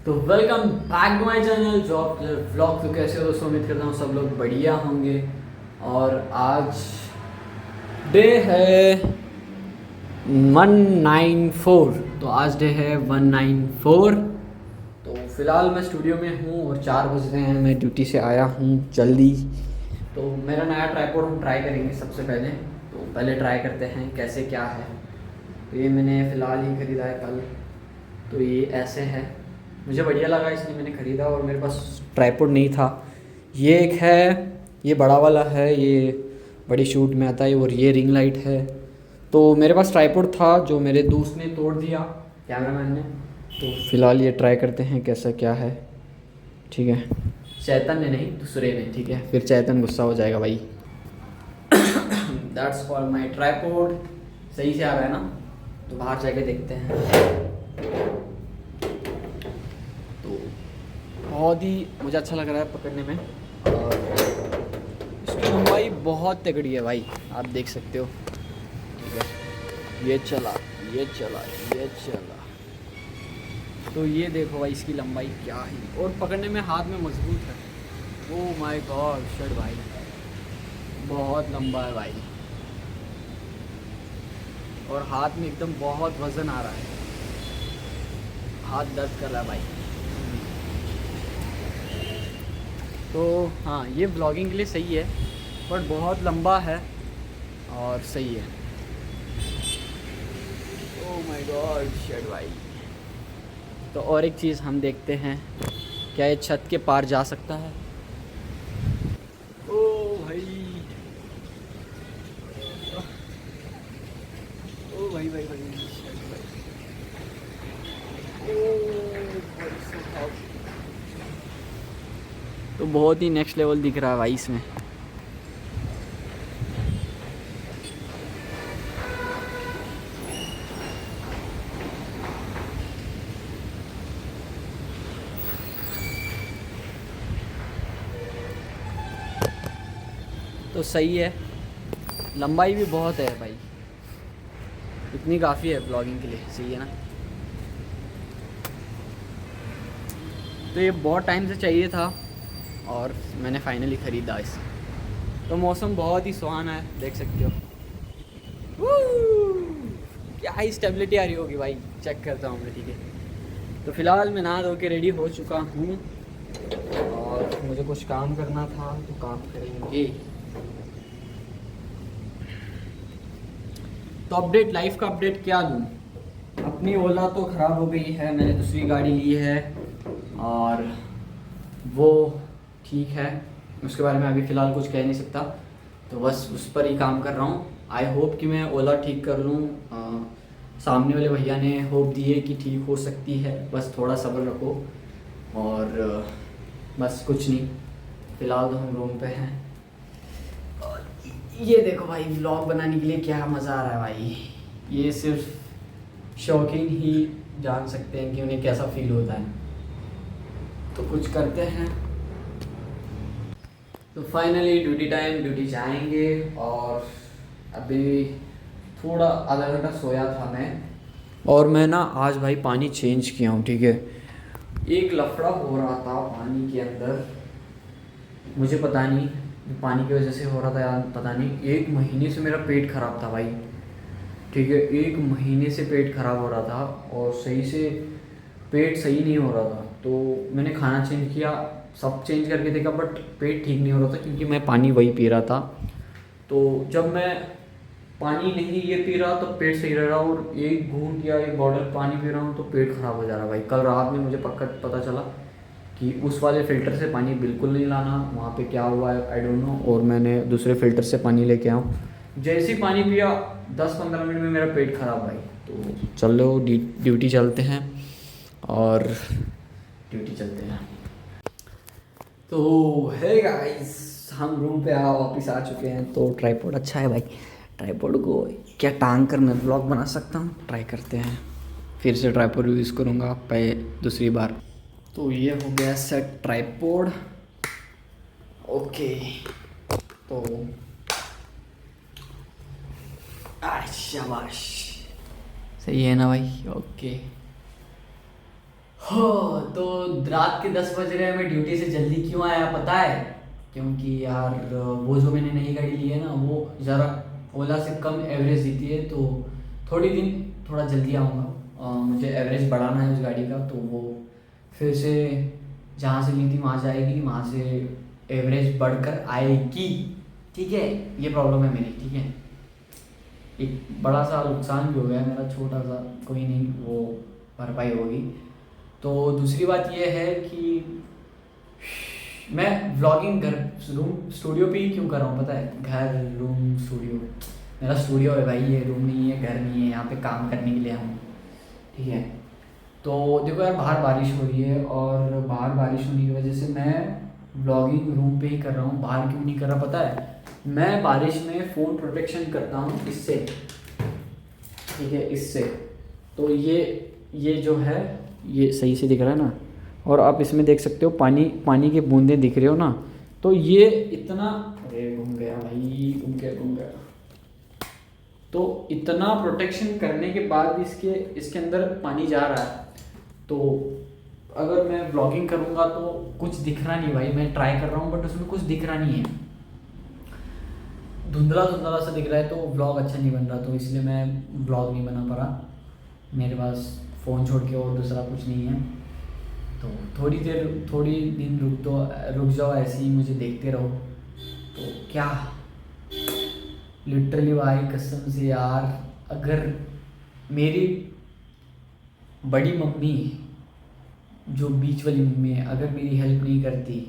तो welcome back to my channel job vlog. तो कैसे हो दोस्तों, उम्मीद करता हूँ सब लोग बढ़िया होंगे। और आज डे है 194। तो आज डे है 194। तो फ़िलहाल मैं स्टूडियो में हूँ और 4 बज रहे हैं, मैं ड्यूटी से आया हूँ जल्दी। तो मेरा नया ट्राइपॉड हम ट्राई करेंगे सबसे पहले। तो पहले ट्राई करते हैं कैसे क्या है। तो ये मैंने फ़िलहाल ही ख़रीदा है कल। तो ये ऐसे है, मुझे बढ़िया लगा इसलिए मैंने ख़रीदा। और मेरे पास ट्राइपॉड नहीं था। ये एक है, ये बड़ा वाला है, ये बड़ी शूट में आता है। और ये रिंग लाइट है। तो मेरे पास ट्राइपॉड था जो मेरे दोस्त ने तोड़ दिया, कैमरामैन ने। तो फ़िलहाल ये ट्राई करते हैं कैसा क्या है। ठीक है, चैतन ने नहीं, दूसरे ने। ठीक है, फिर चैतन गुस्सा हो जाएगा भाई। That's for my tripod. सही से आ रहा है ना? तो बाहर जाके देखते हैं। तो बहुत ही मुझे अच्छा लग रहा है पकड़ने में। और इसकी लंबाई बहुत तगड़ी है भाई, आप देख सकते हो। ठीक है, ये चला, ये चला, ये चला। तो ये देखो भाई, इसकी लंबाई क्या है। और पकड़ने में हाथ में मजबूत है। ओह माय गॉड शिट भाई, बहुत लंबा है भाई। और हाथ में एकदम बहुत वज़न आ रहा है, हाथ दर्द कर रहा है भाई। तो हाँ, ये ब्लॉगिंग के लिए सही है, बट बहुत लंबा है और सही है। ओह माय गॉड शिट भाई। तो और एक चीज़ हम देखते हैं, क्या ये छत के पार जा सकता है? ओ भाई, ओ भाई भाई भाई, shit भाई। ओ भाई साहब। तो बहुत ही नेक्स्ट लेवल दिख रहा है भाई इसमें। तो सही है, लंबाई भी बहुत है भाई, इतनी काफ़ी है ब्लॉगिंग के लिए। सही है ना? तो ये बहुत टाइम से चाहिए था और मैंने फाइनली ख़रीदा इसे। तो मौसम बहुत ही सुहाना है, देख सकते हो। क्या ही स्टेबिलिटी आ रही होगी भाई, चेक करता हूँ मैं। ठीक है, तो फ़िलहाल मैं नहा धो के रेडी हो चुका हूँ और मुझे कुछ काम करना था, तो काम करेंगे। तो अपडेट, लाइफ का अपडेट क्या दूँ? अपनी ओला तो ख़राब हो गई है, मैंने दूसरी गाड़ी ली है और वो ठीक है। उसके बारे में अभी फ़िलहाल कुछ कह नहीं सकता, तो बस उस पर ही काम कर रहा हूँ। आई होप कि मैं ओला ठीक कर लूँ। सामने वाले भैया ने होप दी है कि ठीक हो सकती है, बस थोड़ा सब्र रखो। और बस कुछ नहीं, फ़िलहाल तो हम रूम पे हैं। और ये देखो भाई, व्लॉग बनाने के लिए क्या मज़ा आ रहा है भाई। ये सिर्फ शौकीन ही जान सकते हैं कि उन्हें कैसा फील होता है। तो कुछ करते हैं। तो फाइनली ड्यूटी टाइम, ड्यूटी जाएंगे। और अभी थोड़ा आधा घंटा सोया था मैं। और मैं ना आज भाई पानी चेंज किया हूँ। ठीक है, एक लफड़ा हो रहा था पानी के अंदर, मुझे पता नहीं पानी की वजह से हो रहा था या पता नहीं। 1 महीने से मेरा पेट ख़राब था भाई। ठीक है, 1 महीने से पेट ख़राब हो रहा था और सही से पेट सही नहीं हो रहा था। तो मैंने खाना चेंज किया, सब चेंज करके देखा, बट पेट ठीक नहीं हो रहा था क्योंकि मैं पानी वही पी रहा था। तो जब मैं पानी नहीं ये पी रहा तो पेट सही रह रहा, और एक घूंट या एक बॉटल पानी पी रहा हूँ तो पेट ख़राब हो जा रहा भाई। कल रात में मुझे पक्का पता चला कि उस वाले फ़िल्टर से पानी बिल्कुल नहीं लाना, वहाँ पे क्या हुआ है आई डोंट नो। और मैंने दूसरे फ़िल्टर से पानी लेके आऊँ, जैसे ही पानी पिया 10-15 मिनट में मेरा पेट ख़राब भाई। तो चलो ड्यूटी चलते हैं और ड्यूटी चलते हैं। तो है गाइस, हम रूम पे वापस आ चुके हैं। तो ट्राइपॉड अच्छा है भाई, ट्राइपॉड को क्या टांग कर मैं ब्लॉग बना सकता हूँ। ट्राई करते हैं, फिर से ट्राइपॉड यूज़ करूँगा पे दूसरी बार। तो ये हो गया सेट ट्राइपॉड। ओके, तो शाबाश, सही है ना भाई? ओके, हो तो रात के 10 बज रहे हैं, मैं ड्यूटी से जल्दी क्यों आया पता है? क्योंकि यार वो जो मैंने नई गाड़ी ली है ना, वो ज़रा ओला से कम एवरेज देती है, तो थोड़ा जल्दी आऊँगा। मुझे एवरेज बढ़ाना है उस गाड़ी का, तो वो फिर से जहाँ से ली थी वहाँ जाएगी, वहाँ से एवरेज बढ़कर आएगी। ठीक है, ये प्रॉब्लम है मेरी। ठीक है, एक बड़ा सा नुकसान भी हो गया है मेरा, छोटा सा, कोई नहीं, वो भरपाई होगी। तो दूसरी बात ये है कि मैं व्लॉगिंग घर रूम स्टूडियो पे ही क्यों कर रहा हूँ पता है? घर रूम स्टूडियो, मेरा स्टूडियो है भाई, ये रूम नहीं है, घर नहीं है, यहाँ पे काम करने के लिए हूँ। ठीक है, तो देखो यार, बाहर बारिश हो रही है, और बाहर बारिश होने की वजह से मैं व्लॉगिंग रूम पे ही कर रहा हूँ। बाहर क्यों नहीं कर रहा पता है? मैं बारिश में फ़ोन प्रोटेक्शन करता हूँ इससे। ठीक है, इससे तो ये जो है, ये सही से दिख रहा है ना, और आप इसमें देख सकते हो पानी पानी की बूंदें दिख रही हो ना, तो ये इतना, अरे घूम गया भाई, घूम गया। तो इतना प्रोटेक्शन करने के बाद भी इसके अंदर पानी जा रहा है, तो अगर मैं व्लॉगिंग करूँगा तो कुछ दिख रहा नहीं भाई। मैं ट्राई कर रहा हूँ बट उसमें कुछ दिख रहा नहीं है, धुंधला धुंधला सा दिख रहा है, तो व्लॉग अच्छा नहीं बन रहा, तो इसलिए मैं व्लॉग नहीं बना पा रहा। मेरे पास फ़ोन छोड़ के और दूसरा कुछ नहीं है, तो थोड़ी दिन रुक जाओ, ऐसे ही मुझे देखते रहो। तो क्या, लिटरली भाई कसम से यार, अगर मेरी बड़ी मम्मी, जो बीच वाली मम्मी है, अगर मेरी हेल्प नहीं करती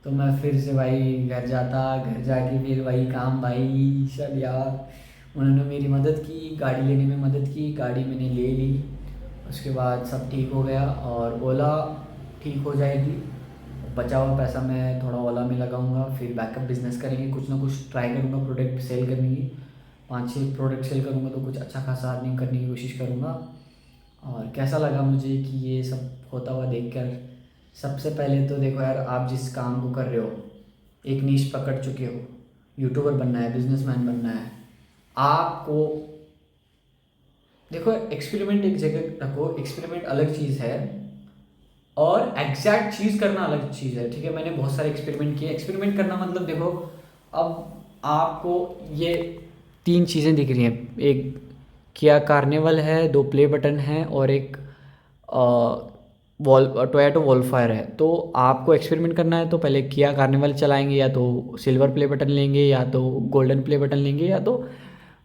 तो मैं फिर से भाई घर जाता, घर जाके फिर वही काम भाई सब यार। उन्होंने मेरी मदद की, गाड़ी लेने में मदद की, गाड़ी मैंने ले ली, उसके बाद सब ठीक हो गया, और ओला ठीक हो जाएगी। बचा हुआ पैसा मैं थोड़ा ओला में लगाऊंगा, फिर बैकअप बिजनेस करेंगे, कुछ ना कुछ ट्राई करूँगा प्रोडक्ट सेल करने की। 5-6 प्रोडक्ट सेल करूँगा तो कुछ अच्छा खासा अर्निंग करने की कोशिश करूँगा। और कैसा लगा मुझे कि ये सब होता हुआ देखकर? सबसे पहले तो देखो यार, आप जिस काम को कर रहे हो, एक नीश पकड़ चुके हो, यूट्यूबर बनना है, बिजनेसमैन बनना है आपको। देखो, एक्सपेरिमेंट एक जगह रखो, एक्सपेरिमेंट अलग चीज़ है और एग्जैक्ट चीज़ करना अलग चीज़ है। ठीक है, मैंने बहुत सारे एक्सपेरिमेंट किए। एक्सपेरिमेंट करना मतलब देखो, अब आपको ये 3 चीज़ें दिख रही हैं, एक किया कार्निवल है, 2 प्ले बटन है, और एक वॉल टोयोटो वॉलफायर है। तो आपको एक्सपेरिमेंट करना है तो पहले किया कार्निवल चलाएंगे, या तो सिल्वर प्ले बटन लेंगे, या तो गोल्डन प्ले बटन लेंगे, या तो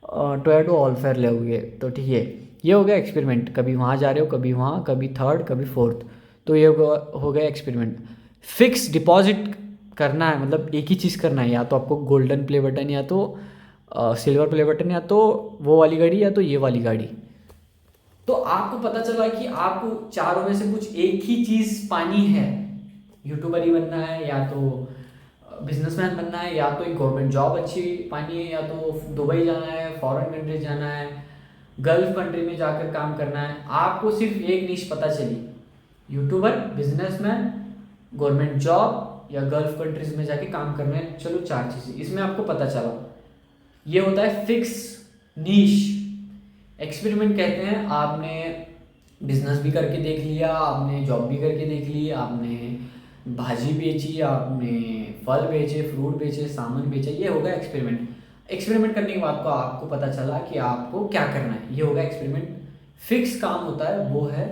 टोयोटो वॉलफायर लेंगे। तो ठीक है, ये हो गया एक्सपेरिमेंट। कभी वहाँ जा रहे हो, कभी वहाँ, कभी थर्ड, कभी फोर्थ, तो ये हो गया एक्सपेरिमेंट। फिक्स डिपॉजिट करना है, मतलब एक ही चीज़ करना है, या तो आपको गोल्डन प्ले बटन, या तो सिल्वर प्ले बटन, या तो वो वाली गाड़ी, या तो ये वाली गाड़ी। तो आपको पता चला कि आपको चारों में से कुछ एक ही चीज़ पानी है। यूट्यूबर ही बनना है, या तो बिजनेसमैन बनना है, या तो एक गवर्नमेंट जॉब अच्छी पानी है, या तो दुबई जाना है, फॉरेन कंट्री जाना है, गल्फ कंट्री में जाकर काम करना है। आपको सिर्फ एक निश पता चली, यूट्यूबर, बिजनेसमैन, गवर्नमेंट जॉब, या गल्फ कंट्रीज में जाके काम करना है। चलो 4 चीज़ें इसमें आपको पता चला। ये होता है फिक्स नीश। एक्सपेरिमेंट कहते हैं, आपने बिजनेस भी करके देख लिया, आपने जॉब भी करके देख ली, आपने भाजी बेची, आपने फल बेचे, फ्रूट बेचे, सामान बेचे, ये होगा एक्सपेरिमेंट। एक्सपेरिमेंट करने के बाद को आपको पता चला कि आपको क्या करना है, ये होगा एक्सपेरिमेंट। फिक्स काम होता है, वो है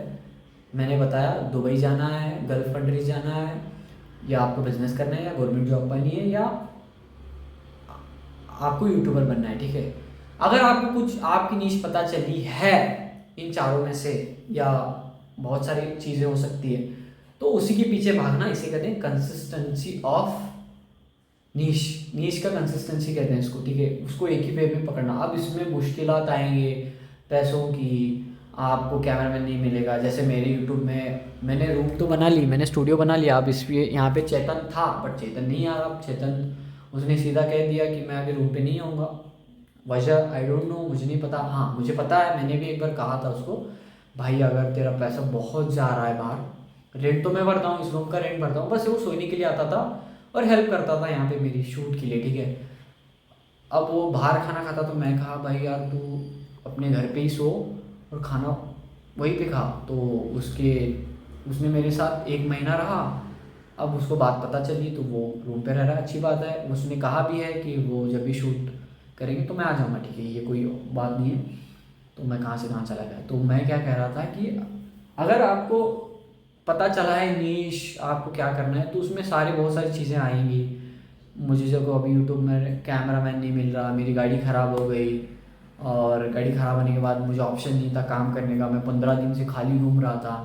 मैंने बताया, दुबई जाना है, गल्फ कंट्रीज जाना है, या आपको बिजनेस करना है, या गवर्नमेंट जॉब पानी है, या आपको यूट्यूबर बनना है। ठीक है, अगर आपको कुछ आपकी नीश पता चली है इन चारों में से, या बहुत सारी चीज़ें हो सकती है, तो उसी के पीछे भागना, इसे कहते हैं कंसिस्टेंसी ऑफ नीश। नीश का कंसिस्टेंसी कहते हैं इसको। ठीक है, उसको एक ही वे में पकड़ना। अब इसमें मुश्किलात आएंगे पैसों की, आपको कैमरामैन नहीं मिलेगा। जैसे मेरे यूट्यूब में मैंने रूम तो बना ली, मैंने स्टूडियो बना लिया, अब इस यहाँ पे चेतन था बट चेतन नहीं आ रहा। चेतन उसने सीधा कह दिया कि मैं अभी रूम पे नहीं आऊँगा। वजह आई डोंट नो, मुझे नहीं पता। हाँ मुझे पता है, मैंने भी एक बार कहा था उसको, भाई अगर तेरा पैसा बहुत जा रहा है बाहर, रेंट तो मैं भरता हूँ, इस रूम का रेंट भरता हूँ, बस वो सोने के लिए आता था और हेल्प करता था यहाँ पे मेरी शूट के लिए। ठीक है, अब वो बाहर खाना खाता, तो मैं कहा भाई यार तू अपने घर पे ही सो और खाना वहीं पे खा। तो उसके उसने मेरे साथ 1 महीना रहा। अब उसको बात पता चली तो वो रूम पे रह रहा है, अच्छी बात है। उसने कहा भी है कि वो जब भी शूट करेंगे तो मैं आ जाऊँगा, ठीक है, ये कोई बात नहीं है। तो मैं कहाँ से कहाँ चला गया। तो मैं क्या कह रहा था कि अगर आपको पता चला है नीश आपको क्या करना है, तो उसमें बहुत सारी चीज़ें आएंगी। मुझे जब अभी यूट्यूब में कैमरा मैन नहीं मिल रहा, मेरी गाड़ी ख़राब हो गई, और गाड़ी ख़राब होने के बाद मुझे ऑप्शन नहीं था काम करने का। मैं 15 दिन से खाली घूम रहा था,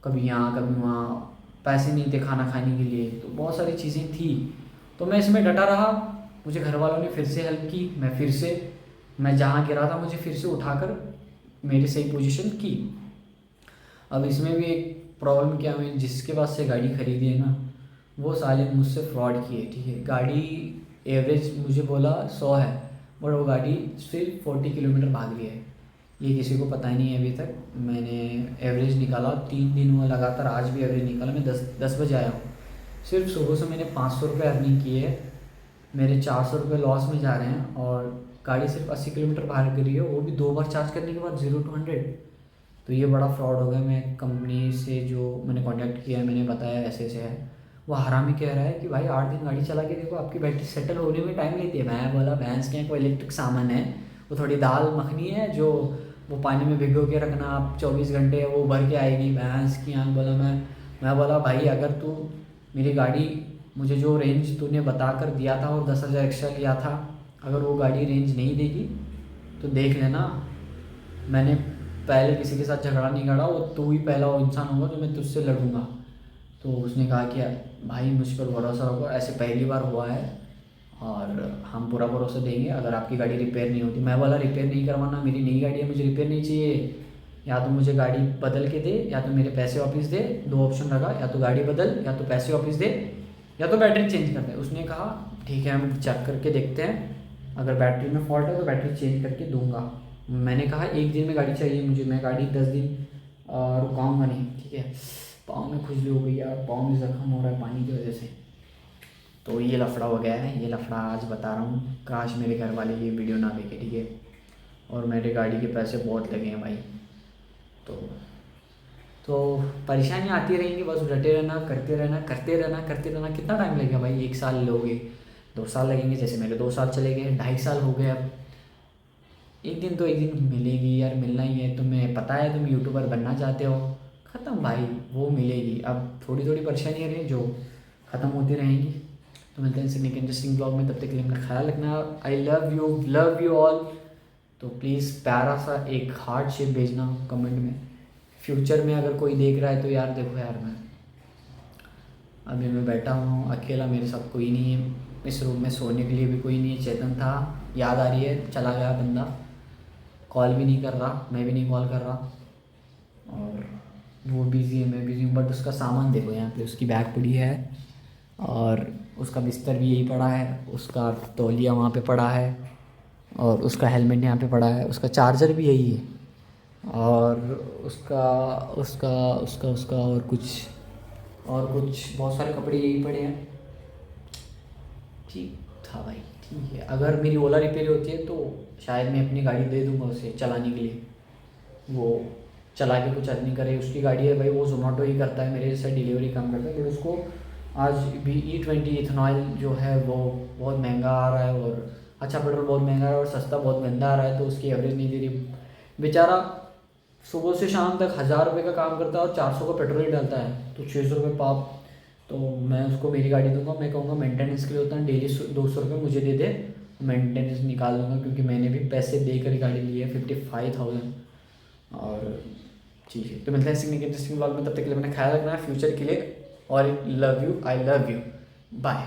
कभी यहाँ कभी वहाँ, पैसे नहीं थे खाना खाने के लिए, तो बहुत सारी चीज़ें थी। तो मैं इसमें डटा रहा। मुझे घर वालों ने फिर से हेल्प की, मैं जहाँ गिरा था मुझे फिर से उठाकर मेरी सही पोजीशन की। अब इसमें भी एक प्रॉब्लम क्या हुई, जिसके पास से गाड़ी खरीदी है ना, वो साले मुझसे फ्रॉड किए, ठीक है। गाड़ी एवरेज मुझे बोला 100 है, बट वो गाड़ी सिर्फ 40 किलोमीटर भाग रही है। ये किसी को पता ही नहीं है अभी तक। मैंने एवरेज निकाला, 3 दिन हुआ लगातार, आज भी एवरेज निकाला। मैं 10 बजे आया हूँ। सिर्फ सुबह से मैंने 500 रुपये अर्निंग की है, मेरे 400 रुपये लॉस में जा रहे हैं, और गाड़ी सिर्फ 80 किलोमीटर भाग रही है, वो भी 2 बार चार्ज करने के बाद 0 to 100। तो ये बड़ा फ्रॉड हो गया। मैं कंपनी से जो मैंने कांटेक्ट किया है, मैंने बताया ऐसे ऐसे है। वो हरामी कह रहा है कि भाई 8 दिन गाड़ी चला के देखो, आपकी बैटरी सेटल होने में टाइम लेती है। मैं बोला भैंस के यहाँ कोई इलेक्ट्रिक सामान है, वो थोड़ी दाल मखनी है जो वो पानी में भिगो के रखना, आप 24 घंटे वो भर के आएगी भैंस की आँख। बोला मैं बोला भाई अगर तू मेरी गाड़ी, मुझे जो रेंज तूने बता कर दिया था और 10,000 एक्स्ट्रा लिया था, अगर वो गाड़ी रेंज नहीं देगी तो देख लेना, मैंने पहले किसी के साथ झगड़ा नहीं करा, वो तू ही पहला वो इंसान होगा जो मैं तुझसे लड़ूंगा। तो उसने कहा कि भाई मुझ पर भरोसा रखो, ऐसे पहली बार हुआ है और हम पूरा भरोसा देंगे अगर आपकी गाड़ी रिपेयर नहीं होती। मैं बोला रिपेयर नहीं करवाना, मेरी नई गाड़ी है, मुझे रिपेयर नहीं चाहिए। या तो मुझे गाड़ी बदल के दे, या तो मेरे पैसे वापस दे। 2 ऑप्शन रखा, या तो गाड़ी बदल, या तो पैसे वापस दे, या तो बैटरी चेंज कर दे। उसने कहा ठीक है हम चेक करके देखते हैं, अगर बैटरी में फॉल्ट है तो बैटरी चेंज करके दूंगा। मैंने कहा 1 दिन में गाड़ी चाहिए मुझे, मैं गाड़ी 10 दिन रुकाऊंगा नहीं, ठीक है। पाँव में खुजली हो गई यार, पाँव में जख्म हो रहा है पानी की वजह से। तो ये लफड़ा हो गया है, ये लफड़ा आज बता रहा हूँ। काश मेरे घर वाले ये वीडियो ना देखे, ठीक है। और मेरे गाड़ी के पैसे बहुत लगे हैं भाई। तो परेशानियाँ आती रहेंगी, बस डटे रहना, करते रहना करते रहना करते रहना। कितना टाइम लगेगा भाई, 1 साल लोगे, 2 साल लगेंगे, जैसे मेरे 2 साल चले गए, 2.5 साल हो गए। अब एक दिन तो एक दिन मिलेगी यार, मिलना ही है। तुम्हें पता है तुम यूट्यूबर बनना चाहते हो, ख़त्म भाई, वो मिलेगी। अब थोड़ी थोड़ी परेशानियाँ रही जो ख़त्म होती रहेंगी। तो मिलते हैं इनसे एक इंटरेस्टिंग ब्लॉग में, तब तक के लिए अपना ख्याल रखना। I love you all. तो प्लीज़ प्यारा सा एक हार्ट शेप भेजना कमेंट में। फ्यूचर में अगर कोई देख रहा है तो यार देखो यार, अभी मैं बैठा हूँ अकेला, मेरे साथ कोई नहीं है, इस रूम में सोने के लिए भी कोई नहीं है। चेतन था, याद आ रही है, चला गया बंदा, कॉल भी नहीं कर रहा, मैं भी नहीं कॉल कर रहा, और वो बिज़ी है, मैं बिज़ी हूँ। बट उसका सामान देखो यहाँ पे, उसकी बैग पड़ी है, और उसका बिस्तर भी यही पड़ा है, उसका तौलिया वहाँ पे पड़ा है, और उसका हेलमेट यहाँ पे पड़ा है, उसका चार्जर भी यही है, और उसका उसका उसका उसका और कुछ बहुत सारे कपड़े यही पड़े हैं। ठीक था भाई, ठीक है। अगर मेरी ओला रिपेयर होती है तो शायद मैं अपनी गाड़ी दे दूँगा उसे चलाने के लिए, वो चला के कुछ अर्निंग करे। उसकी गाड़ी है भाई, वो जोमेटो ही करता है, मेरे से डिलीवरी काम करता है। बट उसको आज भी E20 इथेनॉल जो है वो बहुत महंगा आ रहा है, और अच्छा पेट्रोल बहुत महंगा आ रहा है, और सस्ता बहुत महंगा आ रहा है, तो उसकी एवरेज नहीं दे रही। बेचारा सुबह से शाम तक 1,000 रुपये का काम करता है और 400 का पेट्रोल ही डालता है, तो 600 रुपये पाप। तो मैं उसको मेरी गाड़ी दूंगा, मैं कहूँगा मेंटेनेंस के लिए होता है डेली 200 रुपये मुझे दे दे, मेंटेनेंस निकाल दूंगा, क्योंकि मैंने भी पैसे देकर गाड़ी ली है 55,000। और ठीक है, तो मिलते हैं इंटरेस्टिंग ब्लॉग में, तब तक के लिए अपना ख्याल रखना है फ्यूचर के लिए। और आई लव यू, बाय।